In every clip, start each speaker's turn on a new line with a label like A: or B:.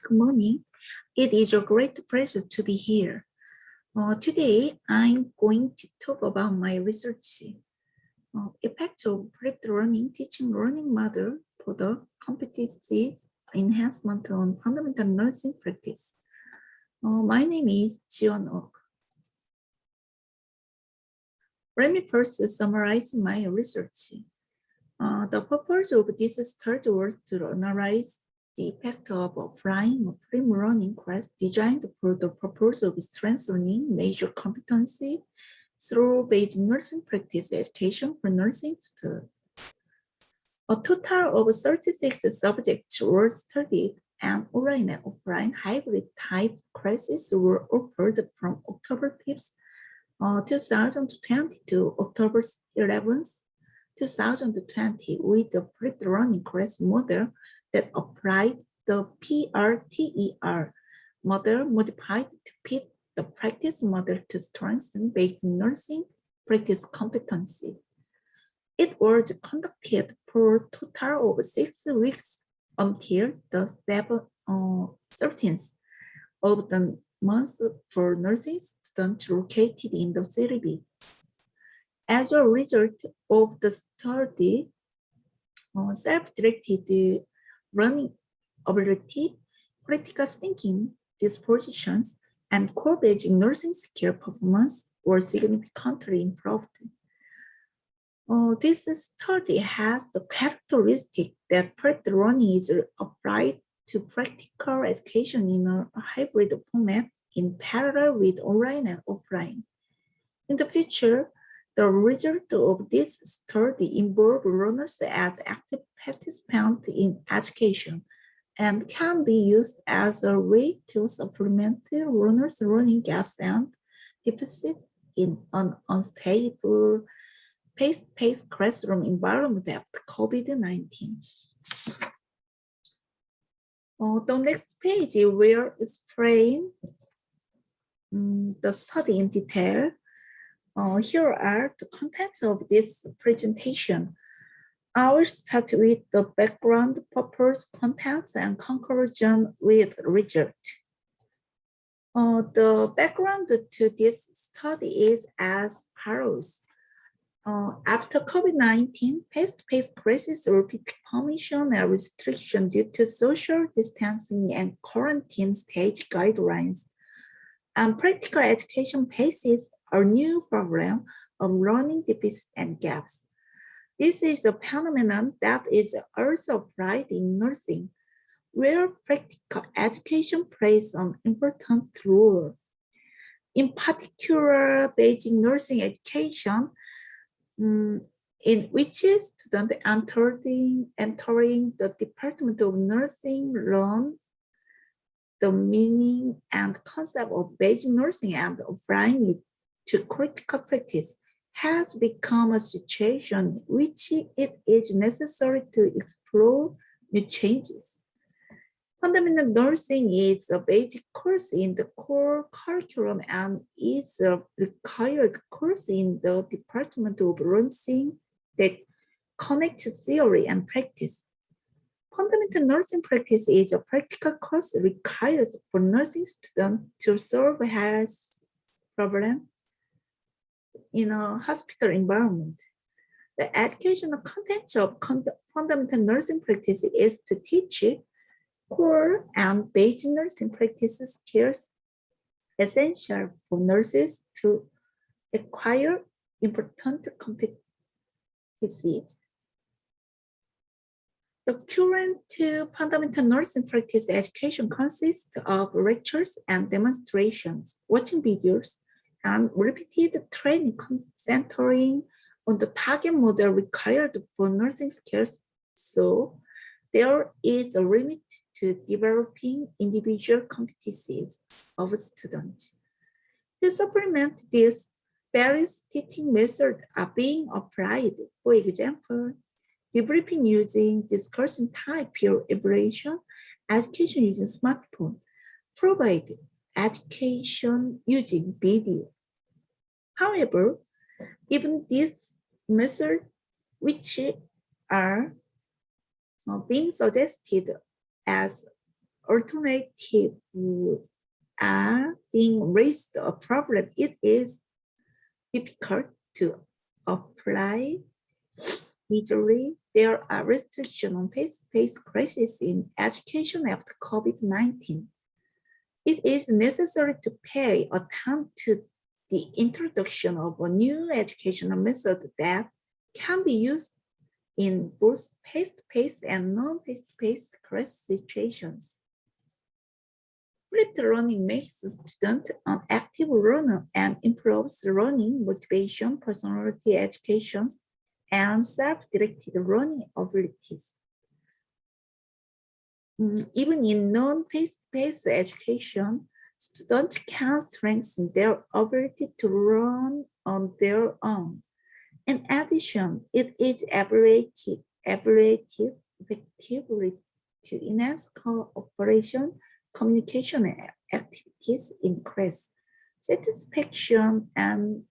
A: Good morning. It is a great pleasure to be here. Today, I'm going to talk about my research, effect of flipped learning teaching learning model for the competencies enhancement on fundamental nursing practice. My name is Jiwon-ok. Let me first summarize my research. The purpose of this study was to analyze the effect of offline film learning course designed for the purpose of strengthening major competency through basic nursing practice education for nursing students. A total of 36 subjects were studied, and online and offline hybrid type classes were offered from October 5th, 2020 to October 11th, 2020 with the flipped learning class model that applied the PRTER model modified to fit the practice model to strengthen basic nursing practice competency. It was conducted for a total of 6 weeks until the 13th of the month for nursing students located in the city. As a result of the study, self-directed learning ability, critical thinking, dispositions, and core basic nursing skill performance were significantly improved. This study has the characteristic that flipped learning is applied to practical education in a hybrid format in parallel with online and offline. In the future, the result of this study involves learners as active participants in education and can be used as a way to supplement learners' learning gaps and deficits in an unstable face-to-face classroom environment after COVID-19. The next page will explain the study in detail. Here are the contents of this presentation. I will start with the background, purpose, contents, and conclusion with result. The background to this study is as follows. After COVID-19, face-to-face classes repeat permission and restriction due to social distancing and quarantine stage guidelines. And practical education faces a new problem of learning deficits and gaps. This is a phenomenon that is also applied in nursing, where practical education plays an important role. In particular, basic nursing education, in which students entering the Department of Nursing learn the meaning and concept of basic nursing and applying it to critical practice has become a situation in which it is necessary to explore new changes. Fundamental nursing is a basic course in the core curriculum and is a required course in the Department of Nursing that connects theory and practice. Fundamental nursing practice is a practical course required for nursing students to solve health problems in a hospital environment. The educational content of fundamental nursing practice is to teach core and basic nursing practice skills essential for nurses to acquire important competencies. The current fundamental nursing practice education consists of lectures and demonstrations, watching videos, and repeated training centering on the target model required for nursing skills. So there is a limit to developing individual competencies of students. To supplement this, various teaching methods are being applied. For example, debriefing using discussion type peer evaluation, education using smartphone, provide education using video. However, even these methods, which are being suggested as alternatives are being raised a problem. It is difficult to apply easily. There are restrictions on face-to-face classes in education after COVID-19. It is necessary to pay attention to the introduction of a new educational method that can be used in both face-to-face and non-face-to-face class situations. Flipped learning makes the student an active learner and improves learning motivation, personality, education, and self-directed learning abilities. Even in non-face-to-face education, students can strengthen their ability to learn on their own. In addition, it is evaluated effectively to enhance cooperation, communication, and activities in class, satisfaction, and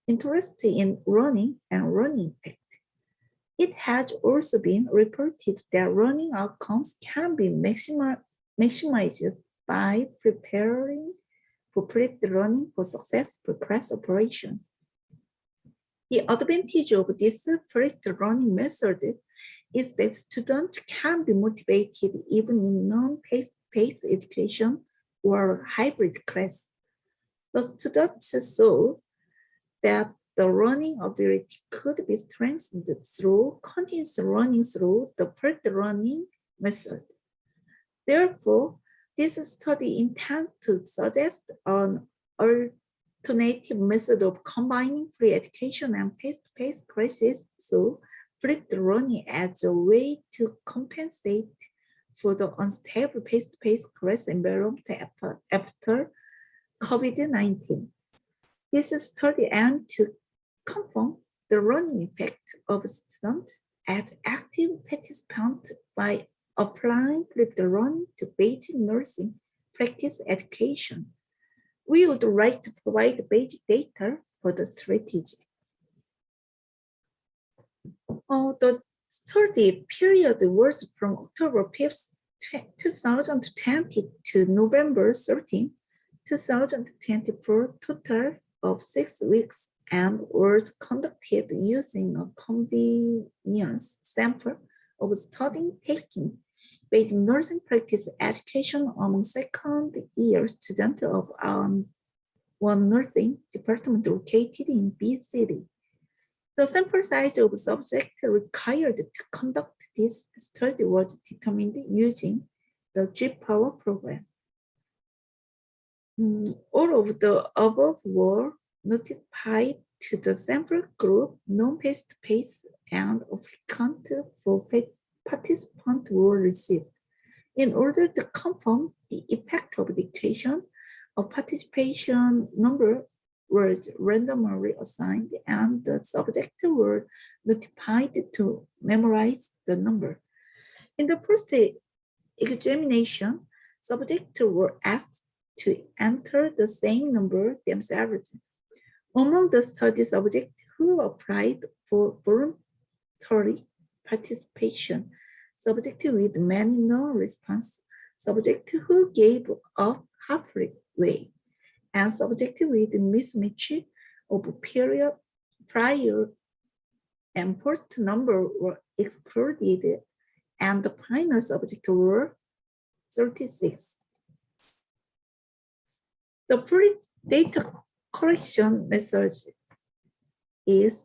A: interest in learning and learning effect. It has also been reported that learning outcomes can be maximized by preparing for flipped learning for successful class operation. The advantage of this flipped learning method is that students can be motivated even in non-face-to-face education or hybrid class. The students saw that the learning ability could be strengthened through continuous learning through the flipped learning method. Therefore, this study intends to suggest an alternative method of combining free education and face-to-face classes, so flipped learning as a way to compensate for the unstable face-to-face class environment after COVID-19. This study aimed to confirm the learning effect of students as active participants by applying flipped learning to basic nursing practice education. We would like to provide basic data for the strategy. The study period was from October 5th, 2020 to November 13, 2024, total of 6 weeks, and was conducted using a convenience sample of study taking basic nursing practice education among second-year students of one nursing department located in B city. The sample size of subjects required to conduct this study was determined using the G-Power program. All of the above were notified to the sample group, non-face-to-face, and applicant for participants were received. In order to confirm the effect of dictation, a participation number was randomly assigned and the subjects were notified to memorize the number. In the first examination, subjects were asked to enter the same number themselves. Among the study subjects who applied for voluntary participation, subjects with many non-response, subjects who gave up halfway, and subjects with mismatch of period, prior, and post number were excluded, and the final subjects were 36. The free data collection method is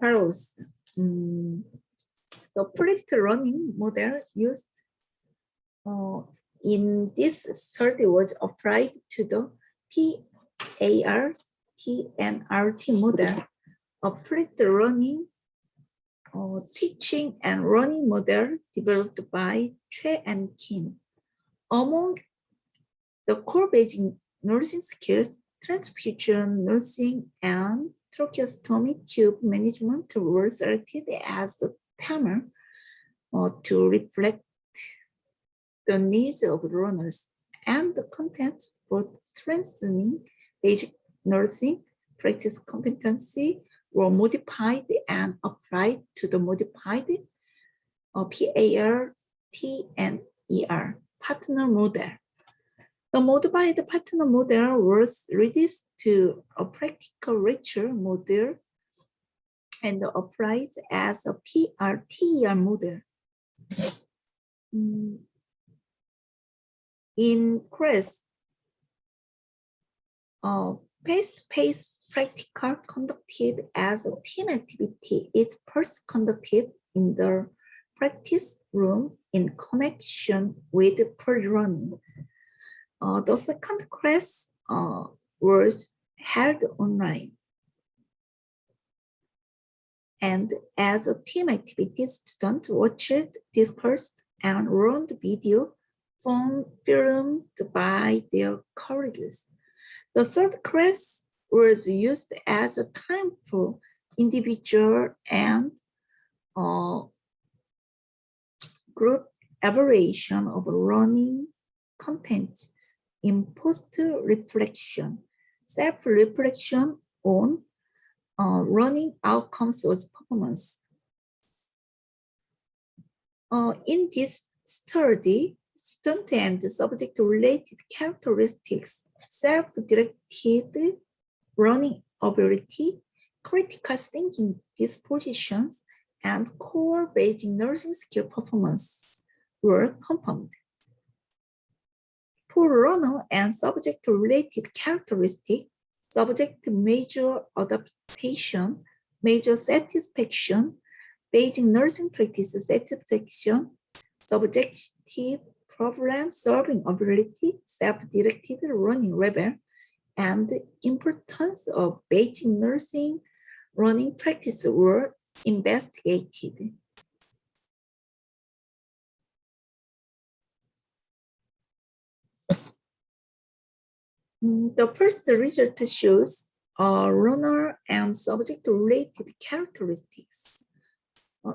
A: follows. The flipped learning model used in this study was applied to the PART-NRT model, a flipped learning teaching and learning model developed by Choi and Kim. Among the core basic nursing skills, transfusion nursing and tracheostomy tube management were selected as the theme to reflect the needs of learners, and the contents for strengthening basic nursing practice competency were modified and applied to the modified PART and ER partner model. The modified partner model was reduced to a practical richer model and applied as a PRTER model. In class, face-to-face practical conducted as a team activity is first conducted in the practice room in connection with pre-running. The second class was held online. And as a team activity, students watched, discussed, and learned video filmed by their colleagues. The third class was used as a time for individual and group evaluation of learning content in post-reflection, self-reflection on learning outcomes or performance. In this study, student and subject-related characteristics, self-directed learning ability, critical thinking dispositions, and core basic nursing skill performance were confirmed. For learner and subject-related characteristics, subject major adaptation, major satisfaction, basic nursing practice satisfaction, subjective problem-solving ability, self-directed learning level, and importance of basic nursing learning practice were investigated. The first result shows learner and subject-related characteristics.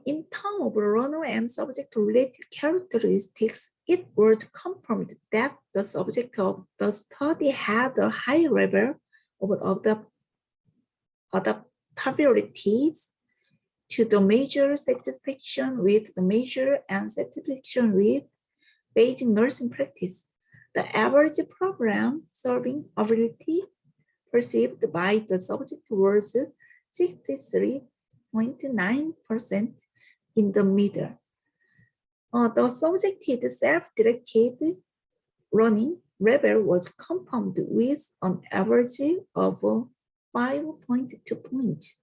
A: In terms of learner and subject-related characteristics, it was confirmed that the subject of the study had a high level of adaptabilities to the major satisfaction with the major and satisfaction with basic nursing practice. The average problem solving ability perceived by the subject was 63.9% in the middle. The subjected self-directed learning level was confirmed with an average of 5.2 points.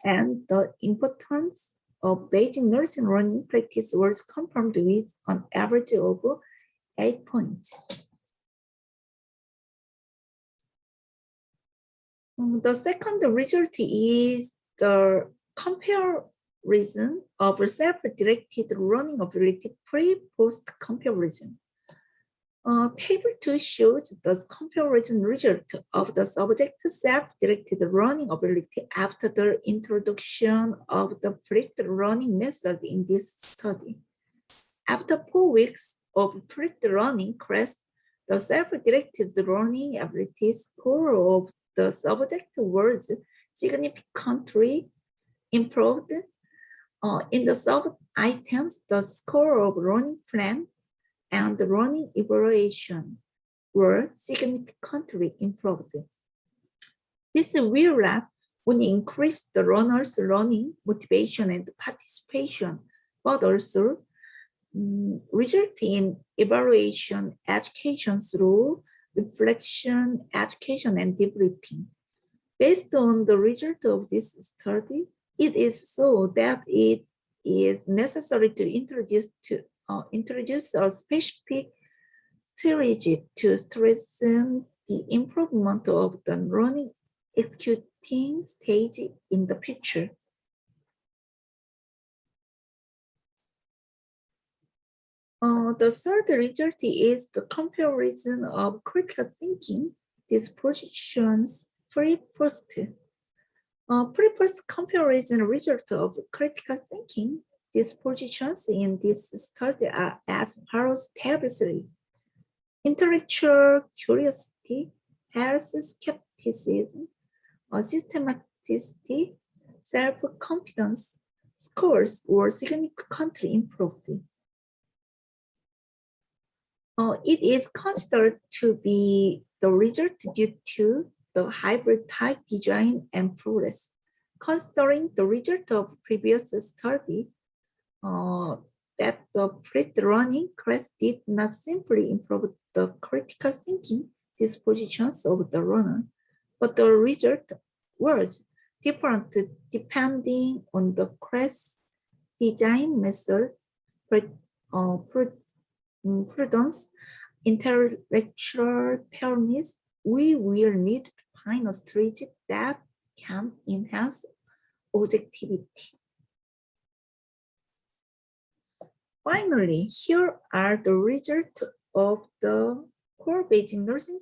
A: And the importance of basic nursing learning practice was confirmed with an average of 8 points. The second result is the comparison of self-directed learning ability pre-post comparison. Table 2 shows the comparison result of the subject self-directed learning ability after the introduction of the flipped learning method in this study. After 4 weeks of flipped learning class, the self-directed learning ability score of the subject was significantly improved. In the sub-items, the score of learning plan and the learning evaluation were significantly improved. This will not only increase the learner's learning motivation and participation, but also result in evaluation education through reflection, education, and debriefing. Based on the result of this study, it is so that it is necessary to introduce a specific strategy to strengthen the improvement of the learning executing stage in the future. The third result is the comparison of critical thinking dispositions pre-post. Pre-post comparison result of critical thinking dispositions in this study are as follows. Table 3. Intellectual curiosity, health skepticism, systematicity, self-confidence scores were significantly improved. It is considered to be the result due to the hybrid type design and progress. Considering the result of previous study, that the free-running class did not simply improve the critical thinking dispositions of the learner, but the result was different depending on the class design method, prudence, intellectual fairness. We will need to find a strategy that can enhance objectivity. Finally, here are the results of the core Beijing nursing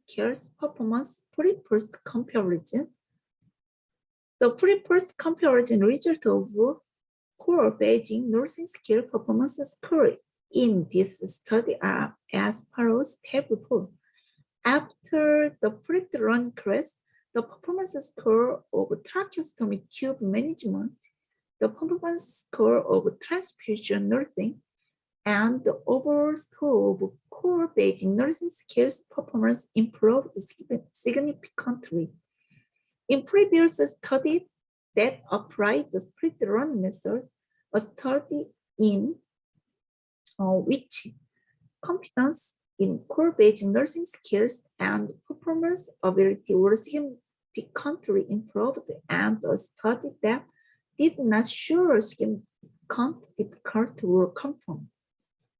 A: skills performance pre-post comparison. The pre-post comparison result of core Beijing nursing skill performance score in this study are as follows. Table 4. After the pre-run class, the performance score of tracheostomy tube management, the performance score of transfusion nursing, and the overall score of core Beijing nursing skills performance improved significantly. In previous study that applied the split run method, a study in which competence in core Beijing nursing skills and performance ability were significantly improved, and a study that did not show significant difficulty were confirmed.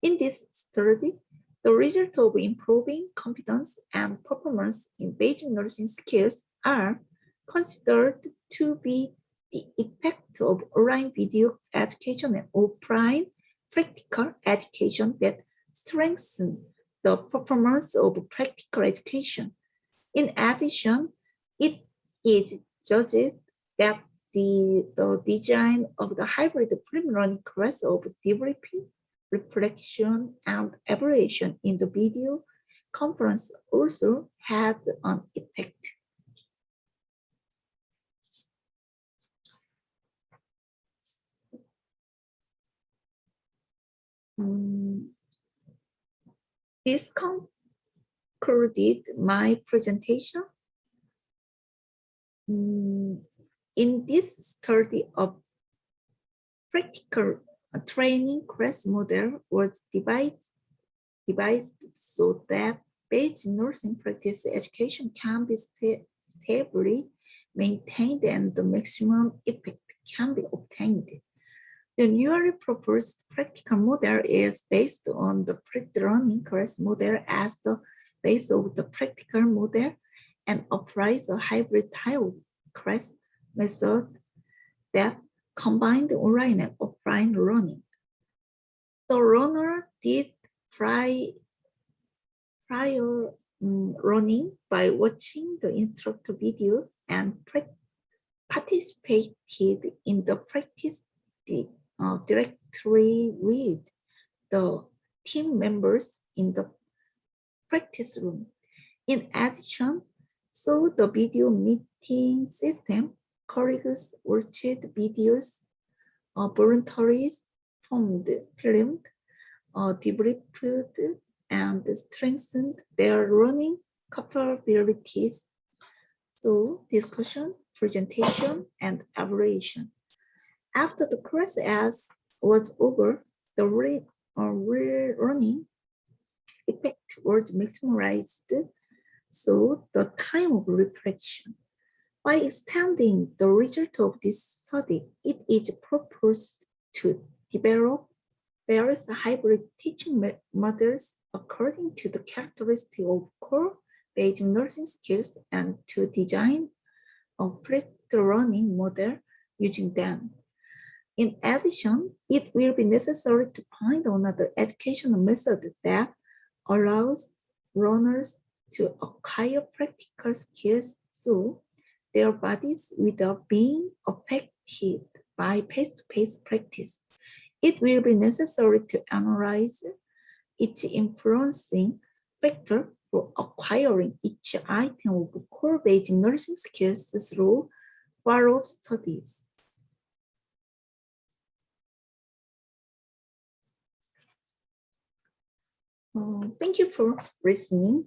A: In this study, the result of improving competence and performance in Beijing nursing skills are considered to be the effect of online video education and offline practical education that strengthen the performance of practical education. In addition, it is judged that the design of the hybrid pre-learning class of developing reflection and evaluation in the video conference also had an effect. This concluded my presentation. In this study of practical training class model was devised so that Beijing nursing practice education can be stably maintained and the maximum effect can be obtained. The newly proposed practical model is based on the pre-learning class model as the base of the practical model and applies a hybrid type class method that combined online and offline learning. The learner did prior learning by watching the instructor video and participated in the practice directly with the team members in the practice room. In addition, so the video meeting system, colleagues watched videos, voluntaries filmed, developed, and strengthened their learning capabilities. So discussion, presentation, and evaluation. After the class was over, the learning effect was maximized, so the time of reflection. By extending the result of this study, it is proposed to develop various hybrid teaching models according to the characteristics of core Beijing nursing skills and to design a flipped learning model using them. In addition, it will be necessary to find another educational method that allows learners to acquire practical skills through their bodies without being affected by face-to-face practice. It will be necessary to analyze its influencing factor for acquiring each item of core Beijing nursing skills through follow-up studies. Thank you for listening.